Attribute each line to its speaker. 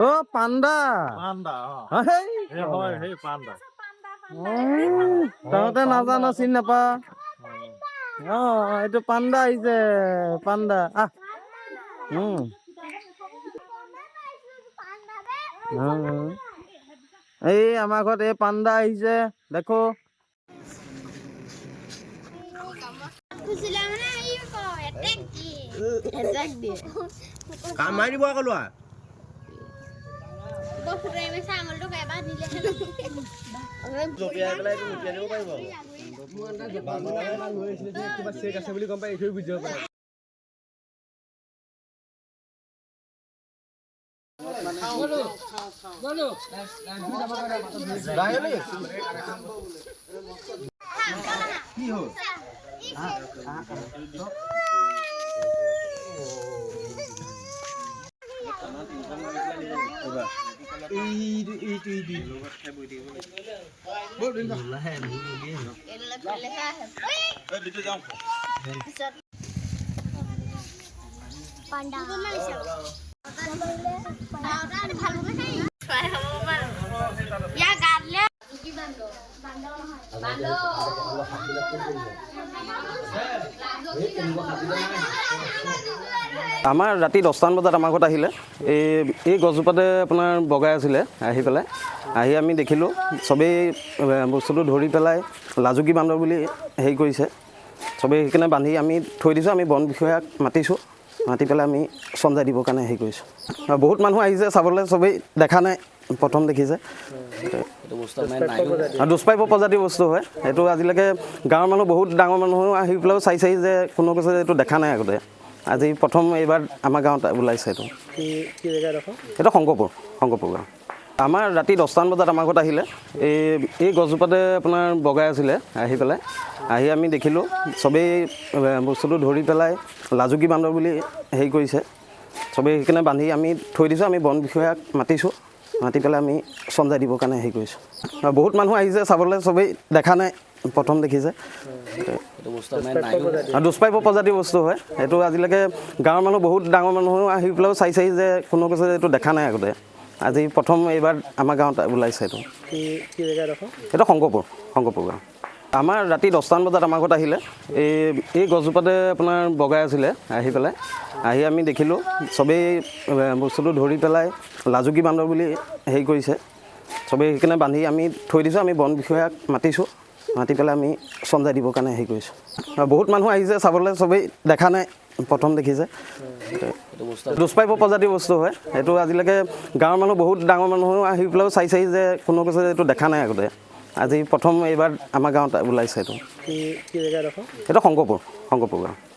Speaker 1: Oh, panda.
Speaker 2: Panda.
Speaker 1: Hey.
Speaker 2: Hey, panda.
Speaker 1: Tahute nazano sin napa. Itu panda ise panda. এই আমাৰ ঘৰত এই পাণ্ডা আহিছে দেখো
Speaker 3: কাম মাৰি দিব আকৌ লোৱা
Speaker 1: আমাৰ ৰাতি 10টামান বজাত আমাৰ ঘৰত আহিলে এই গছজোপাতে আপোনাৰ বগাই আছিলে আহি পেলাই আহি আমি দেখিলোঁ চবেই বস্তুটো ধৰি পেলাই লাজুকী বান্দৰ বুলি হেৰি কৰিছে চবেই সেইকাৰণে বান্ধি আমি থৈ দিছোঁ আমি বন বিষয়াক মাতিছোঁ মাতি পেলাই আমি চঞ্জাই দিবৰ কাৰণে হেৰি কৰিছোঁ বহুত মানুহ আহিছে চাবলৈ চবেই দেখা নাই প্ৰথম দেখিছে দুষ্প্ৰাপ্য প্ৰজাতিৰ বস্তু হয় এইটো আজিলৈকে গাঁৱৰ মানুহ বহুত ডাঙৰ মানুহ আহি পেলাইও চাইছে যে কোনো কৈছে এইটো দেখা নাই আগতে আজি প্ৰথম এইবাৰ আমাৰ গাঁৱত ওলাইছে এইটো এইটো শংকৰপুৰ গাঁও আমাৰ ৰাতি 10টামান বজাত আমাৰ ঘৰত আহিলে এই গছজোপাতে আপোনাৰ বগাই আছিলে আহি পেলাই আহি আমি দেখিলোঁ চবেই বস্তুটো ধৰি পেলাই লাজুকী বান্দৰ বুলি হেৰি কৰিছে চবেই সেইকাৰণে বান্ধি আমি থৈ দিছোঁ আমি বন বিষয়াক মাতিছোঁ মাতি পেলাই আমি চঞ্জাই দিবৰ কাৰণে হেৰি কৰিছোঁ বহুত মানুহ আহিছে চাবলৈ চবেই দেখা নাই প্ৰথম দেখিছে দুষ্প্ৰাপ্য প্ৰজাতিৰ বস্তু হয় এইটো আজিলৈকে গাঁৱৰ মানুহ বহুত ডাঙৰ মানুহ আহি পেলাইও চাইছে যে কোনো কৈছে এইটো দেখা নাই আগতে আজি প্ৰথম এইবাৰ আমাৰ গাঁৱত ওলাইছে এইটো এইটো শংকৰপুৰ গাঁও আমাৰ ৰাতি 10টামান বজাত আমাৰ ঘৰত আহিলে এই গছজোপাতে আপোনাৰ বগাই আছিলে আহি পেলাই আহি আমি দেখিলোঁ চবেই বস্তুটো ধৰি পেলাই লাজুকী বান্দৰ বুলি হেৰি কৰিছে চবেই সেইকাৰণে বান্ধি আমি থৈ দিছোঁ আমি বন বিষয়াক মাতিছোঁ মাতি পেলাই আমি চঞ্জাই দিবৰ কাৰণে হেৰি কৰিছোঁ বহুত মানুহ আহিছে চাবলৈ চবেই দেখা নাই প্ৰথম দেখিছে দুষ্প্ৰাপ্য প্ৰজাতিৰ বস্তু হয় এইটো আজিলৈকে গাঁৱৰ মানুহ বহুত ডাঙৰ মানুহ আহি পেলাইও চাইছে যে কোনো কৈছে এইটো দেখা নাই আগতে আজি প্ৰথম এইবাৰ আমাৰ গাঁৱত ওলাইছে এইটো এইটো শংকৰপুৰ গাঁও